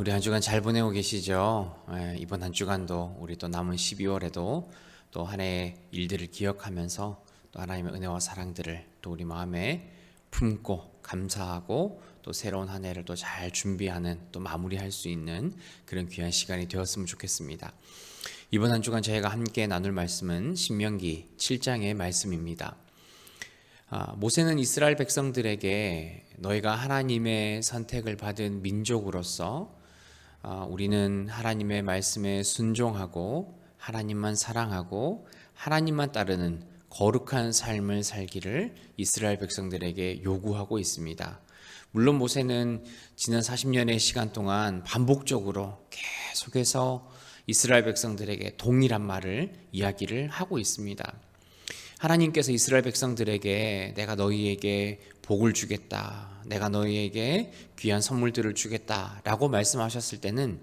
우리 한 주간 잘 보내고 계시죠? 이번 한 주간도 우리 또 남은 12월에도 또 한 해의 일들을 기억하면서 또 하나님의 은혜와 사랑들을 또 우리 마음에 품고 감사하고 또 새로운 한 해를 또 잘 준비하는 또 마무리할 수 있는 그런 귀한 시간이 되었으면 좋겠습니다. 이번 한 주간 저희가 함께 나눌 말씀은 신명기 7장의 말씀입니다. 모세는 이스라엘 백성들에게 너희가 하나님의 선택을 받은 민족으로서 우리는 하나님의 말씀에 순종하고 하나님만 사랑하고 하나님만 따르는 거룩한 삶을 살기를 이스라엘 백성들에게 요구하고 있습니다. 물론 모세는 지난 40년의 시간 동안 반복적으로 계속해서 이스라엘 백성들에게 동일한 말을 이야기를 하고 있습니다. 하나님께서 이스라엘 백성들에게 내가 너희에게 복을 주겠다, 내가 너희에게 귀한 선물들을 주겠다 라고 말씀하셨을 때는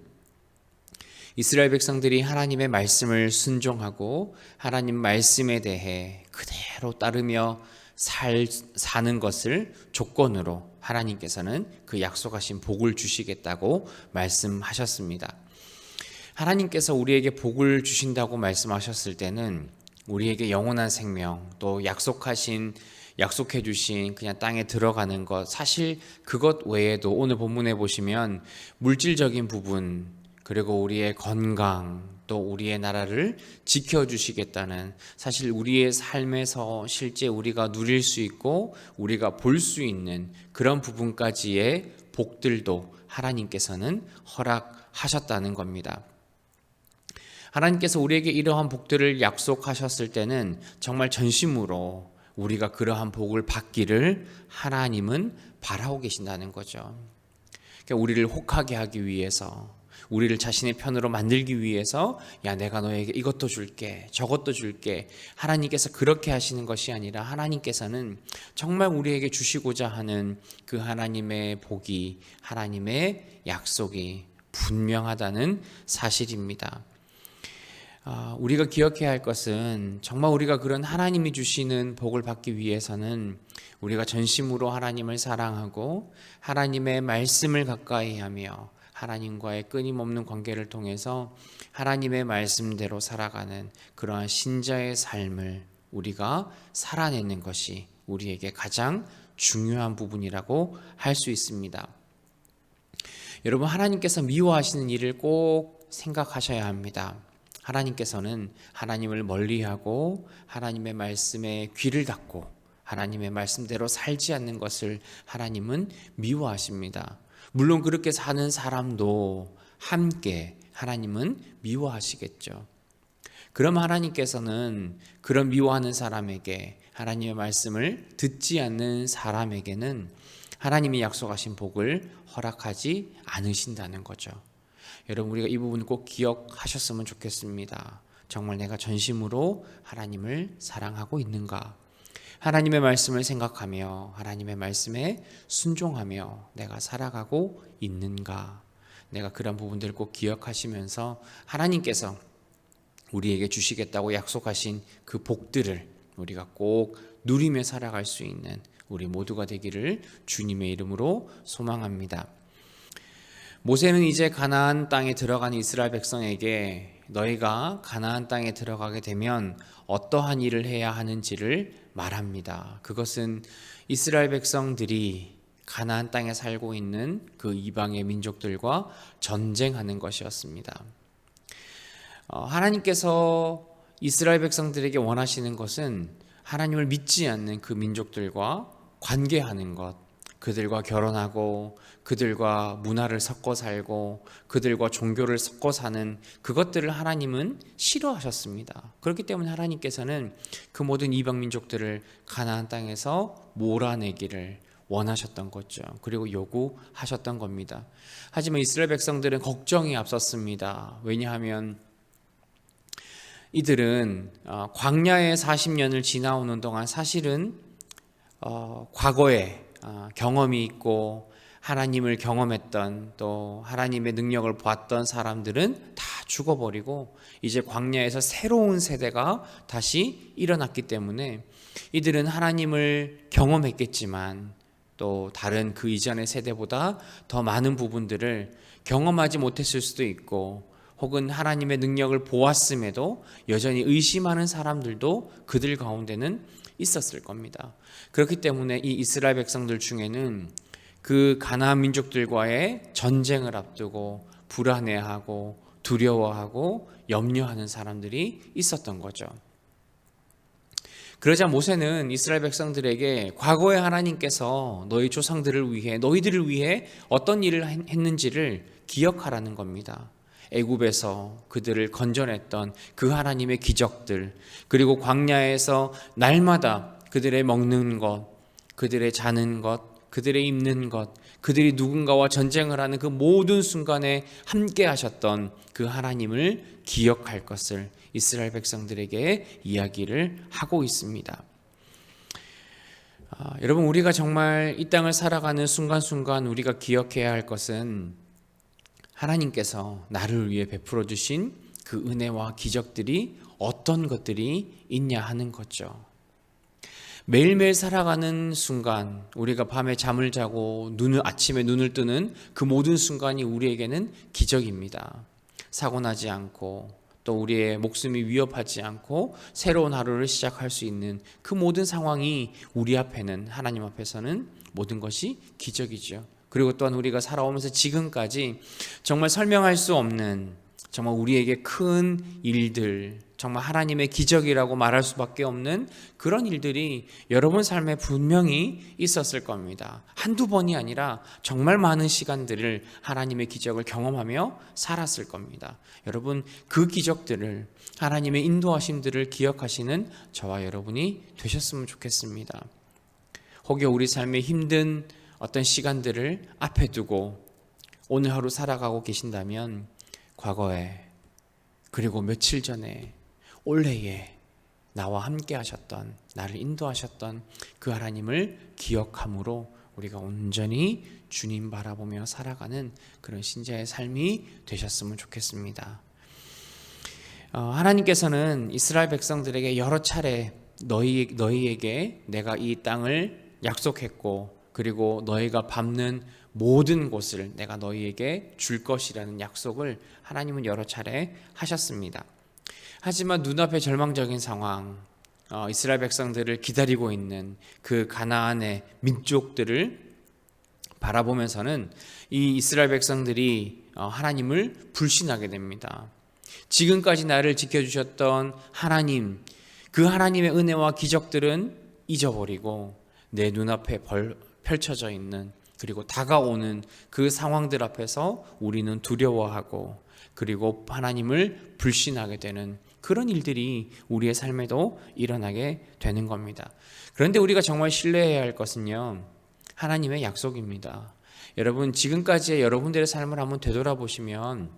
이스라엘 백성들이 하나님의 말씀을 순종하고 하나님 말씀에 대해 그대로 따르며 사는 것을 조건으로 하나님께서는 그 약속하신 복을 주시겠다고 말씀하셨습니다. 하나님께서 우리에게 복을 주신다고 말씀하셨을 때는 우리에게 영원한 생명, 또 약속해 주신 그냥 땅에 들어가는 것, 사실 그것 외에도 오늘 본문에 보시면 물질적인 부분, 그리고 우리의 건강, 또 우리의 나라를 지켜주시겠다는, 사실 우리의 삶에서 실제 우리가 누릴 수 있고 우리가 볼 수 있는 그런 부분까지의 복들도 하나님께서는 허락하셨다는 겁니다. 하나님께서 우리에게 이러한 복들을 약속하셨을 때는 정말 전심으로 우리가 그러한 복을 받기를 하나님은 바라고 계신다는 거죠. 그러니까 우리를 혹하게 하기 위해서, 우리를 자신의 편으로 만들기 위해서 야, 내가 너에게 이것도 줄게, 저것도 줄게, 하나님께서 그렇게 하시는 것이 아니라 하나님께서는 정말 우리에게 주시고자 하는 그 하나님의 복이, 하나님의 약속이 분명하다는 사실입니다. 우리가 기억해야 할 것은 정말 우리가 그런 하나님이 주시는 복을 받기 위해서는 우리가 전심으로 하나님을 사랑하고 하나님의 말씀을 가까이 하며 하나님과의 끊임없는 관계를 통해서 하나님의 말씀대로 살아가는 그러한 신자의 삶을 우리가 살아내는 것이 우리에게 가장 중요한 부분이라고 할 수 있습니다. 여러분, 하나님께서 미워하시는 일을 꼭 생각하셔야 합니다. 하나님께서는 하나님을 멀리하고 하나님의 말씀에 귀를 닫고 하나님의 말씀대로 살지 않는 것을 하나님은 미워하십니다. 물론 그렇게 사는 사람도 함께 하나님은 미워하시겠죠. 그럼 하나님께서는 그런 미워하는 사람에게, 하나님의 말씀을 듣지 않는 사람에게는 하나님이 약속하신 복을 허락하지 않으신다는 거죠. 여러분, 우리가 이 부분 꼭 기억하셨으면 좋겠습니다. 정말 내가 전심으로 하나님을 사랑하고 있는가? 하나님의 말씀을 생각하며 하나님의 말씀에 순종하며 내가 살아가고 있는가? 내가 그런 부분들을 꼭 기억하시면서 하나님께서 우리에게 주시겠다고 약속하신 그 복들을 우리가 꼭 누리며 살아갈 수 있는 우리 모두가 되기를 주님의 이름으로 소망합니다. 모세는 이제 가나안 땅에 들어간 이스라엘 백성에게 너희가 가나안 땅에 들어가게 되면 어떠한 일을 해야 하는지를 말합니다. 그것은 이스라엘 백성들이 가나안 땅에 살고 있는 그 이방의 민족들과 전쟁하는 것이었습니다. 하나님께서 이스라엘 백성들에게 원하시는 것은 하나님을 믿지 않는 그 민족들과 관계하는 것, 그들과 결혼하고 그들과 문화를 섞어 살고 그들과 종교를 섞어 사는 그것들을 하나님은 싫어하셨습니다. 그렇기 때문에 하나님께서는 그 모든 이방 민족들을 가나안 땅에서 몰아내기를 원하셨던 거죠. 그리고 요구하셨던 겁니다. 하지만 이스라엘 백성들은 걱정이 앞섰습니다. 왜냐하면 이들은 광야의 40년을 지나오는 동안 사실은 과거에 경험이 있고 하나님을 경험했던, 또 하나님의 능력을 보았던 사람들은 다 죽어버리고 이제 광야에서 새로운 세대가 다시 일어났기 때문에 이들은 하나님을 경험했겠지만 또 다른 그 이전의 세대보다 더 많은 부분들을 경험하지 못했을 수도 있고, 혹은 하나님의 능력을 보았음에도 여전히 의심하는 사람들도 그들 가운데는 있었을 겁니다. 그렇기 때문에 이 이스라엘 백성들 중에는 그 가나안 민족들과의 전쟁을 앞두고 불안해하고 두려워하고 염려하는 사람들이 있었던 거죠. 그러자 모세는 이스라엘 백성들에게 과거에 하나님께서 너희 조상들을 위해, 너희들을 위해 어떤 일을 했는지를 기억하라는 겁니다. 애굽에서 그들을 건져냈던 그 하나님의 기적들, 그리고 광야에서 날마다 그들의 먹는 것, 그들의 자는 것, 그들의 입는 것, 그들이 누군가와 전쟁을 하는 그 모든 순간에 함께 하셨던 그 하나님을 기억할 것을 이스라엘 백성들에게 이야기를 하고 있습니다. 여러분, 우리가 정말 이 땅을 살아가는 순간순간 우리가 기억해야 할 것은 하나님께서 나를 위해 베풀어 주신 그 은혜와 기적들이 어떤 것들이 있냐 하는 거죠. 매일매일 살아가는 순간, 우리가 밤에 잠을 자고 아침에 눈을 뜨는 그 모든 순간이 우리에게는 기적입니다. 사고 나지 않고 또 우리의 목숨이 위협하지 않고 새로운 하루를 시작할 수 있는 그 모든 상황이 우리 앞에는, 하나님 앞에서는 모든 것이 기적이죠. 그리고 또한 우리가 살아오면서 지금까지 정말 설명할 수 없는, 정말 우리에게 큰 일들, 정말 하나님의 기적이라고 말할 수밖에 없는 그런 일들이 여러분 삶에 분명히 있었을 겁니다. 한두 번이 아니라 정말 많은 시간들을 하나님의 기적을 경험하며 살았을 겁니다. 여러분, 그 기적들을, 하나님의 인도하심들을 기억하시는 저와 여러분이 되셨으면 좋겠습니다. 혹여 우리 삶의 힘든 어떤 시간들을 앞에 두고 오늘 하루 살아가고 계신다면, 과거에, 그리고 며칠 전에, 올해에 나와 함께 하셨던, 나를 인도하셨던 그 하나님을 기억함으로 우리가 온전히 주님 바라보며 살아가는 그런 신자의 삶이 되셨으면 좋겠습니다. 하나님께서는 이스라엘 백성들에게 여러 차례 너희에게 내가 이 땅을 약속했고, 그리고 너희가 밟는 모든 곳을 내가 너희에게 줄 것이라는 약속을 하나님은 여러 차례 하셨습니다. 하지만 눈앞에 절망적인 상황, 이스라엘 백성들을 기다리고 있는 그 가나안의 민족들을 바라보면서는 이 이스라엘 백성들이 하나님을 불신하게 됩니다. 지금까지 나를 지켜주셨던 하나님, 그 하나님의 은혜와 기적들은 잊어버리고 내 눈앞에 펼쳐져 있는, 그리고 다가오는 그 상황들 앞에서 우리는 두려워하고, 그리고 하나님을 불신하게 되는 그런 일들이 우리의 삶에도 일어나게 되는 겁니다. 그런데 우리가 정말 신뢰해야 할 것은요, 하나님의 약속입니다. 여러분, 지금까지의 여러분들의 삶을 한번 되돌아보시면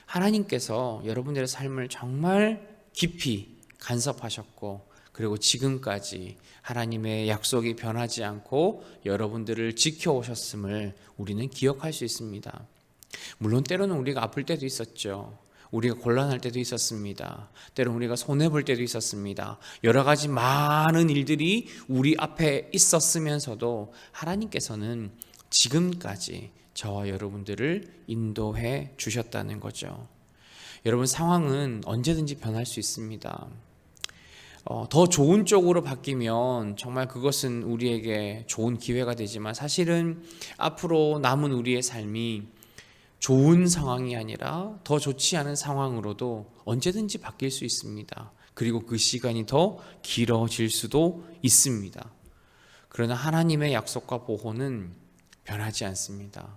하나님께서 여러분들의 삶을 정말 깊이 간섭하셨고, 그리고 지금까지 하나님의 약속이 변하지 않고 여러분들을 지켜오셨음을 우리는 기억할 수 있습니다. 물론 때로는 우리가 아플 때도 있었죠. 우리가 곤란할 때도 있었습니다. 때로는 우리가 손해볼 때도 있었습니다. 여러 가지 많은 일들이 우리 앞에 있었으면서도 하나님께서는 지금까지 저와 여러분들을 인도해 주셨다는 거죠. 여러분, 상황은 언제든지 변할 수 있습니다. 더 좋은 쪽으로 바뀌면 정말 그것은 우리에게 좋은 기회가 되지만, 사실은 앞으로 남은 우리의 삶이 좋은 상황이 아니라 더 좋지 않은 상황으로도 언제든지 바뀔 수 있습니다. 그리고 그 시간이 더 길어질 수도 있습니다. 그러나 하나님의 약속과 보호는 변하지 않습니다.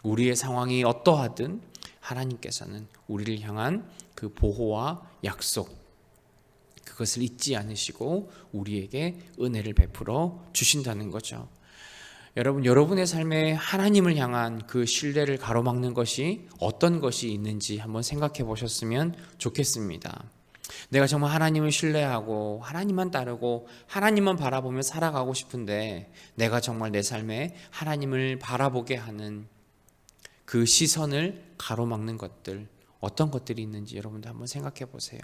우리의 상황이 어떠하든 하나님께서는 우리를 향한 그 보호와 약속, 그것을 잊지 않으시고 우리에게 은혜를 베풀어 주신다는 거죠. 여러분, 여러분의 삶에 하나님을 향한 그 신뢰를 가로막는 것이 어떤 것이 있는지 한번 생각해 보셨으면 좋겠습니다. 내가 정말 하나님을 신뢰하고 하나님만 따르고 하나님만 바라보며 살아가고 싶은데, 내가 정말 내 삶에 하나님을 바라보게 하는 그 시선을 가로막는 것들, 어떤 것들이 있는지 여러분들 한번 생각해 보세요.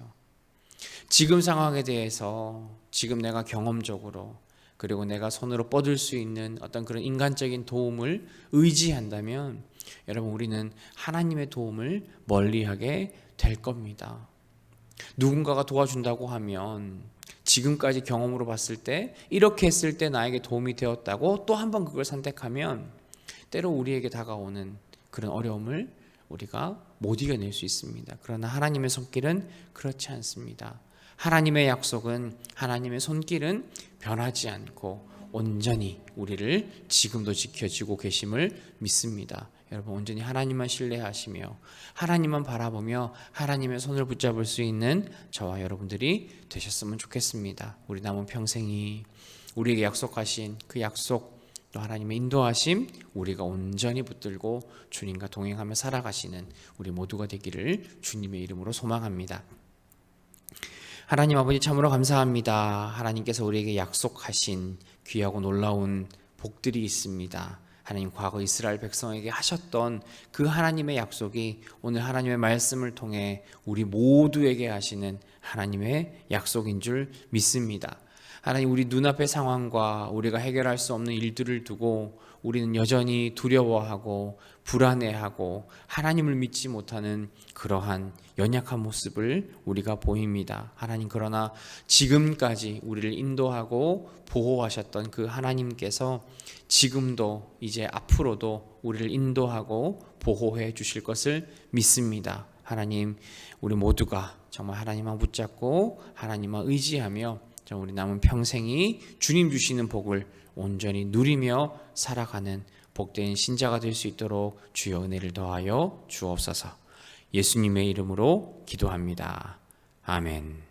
지금 상황에 대해서 지금 내가 경험적으로 그리고 내가 손으로 뻗을 수 있는 어떤 그런 인간적인 도움을 의지한다면 여러분 우리는 하나님의 도움을 멀리하게 될 겁니다. 누군가가 도와준다고 하면 지금까지 경험으로 봤을 때 이렇게 했을 때 나에게 도움이 되었다고 또 한 번 그걸 선택하면 때로 우리에게 다가오는 그런 어려움을 우리가 못 이겨낼 수 있습니다. 그러나 하나님의 손길은 그렇지 않습니다. 하나님의 약속은, 하나님의 손길은 변하지 않고 온전히 우리를 지금도 지켜주고 계심을 믿습니다. 여러분 온전히 하나님만 신뢰하시며 하나님만 바라보며 하나님의 손을 붙잡을 수 있는 저와 여러분들이 되셨으면 좋겠습니다. 우리 남은 평생이 우리에게 약속하신 그 약속, 또 하나님의 인도하심 우리가 온전히 붙들고 주님과 동행하며 살아가시는 우리 모두가 되기를 주님의 이름으로 소망합니다. 하나님 아버지 참으로 감사합니다. 하나님께서 우리에게 약속하신 귀하고 놀라운 복들이 있습니다. 하나님 과거 이스라엘 백성에게 하셨던 그 하나님의 약속이 오늘 하나님의 말씀을 통해 우리 모두에게 하시는 하나님의 약속인 줄 믿습니다. 하나님 우리 눈앞의 상황과 우리가 해결할 수 없는 일들을 두고 우리는 여전히 두려워하고 불안해하고 하나님을 믿지 못하는 그러한 연약한 모습을 우리가 보입니다. 하나님 그러나 지금까지 우리를 인도하고 보호하셨던 그 하나님께서 지금도 이제 앞으로도 우리를 인도하고 보호해 주실 것을 믿습니다. 하나님 우리 모두가 정말 하나님만 붙잡고 하나님만 의지하며 우리 남은 평생이 주님 주시는 복을 온전히 누리며 살아가는 복된 신자가 될 수 있도록 주여 은혜를 더하여 주옵소서. 예수님의 이름으로 기도합니다. 아멘.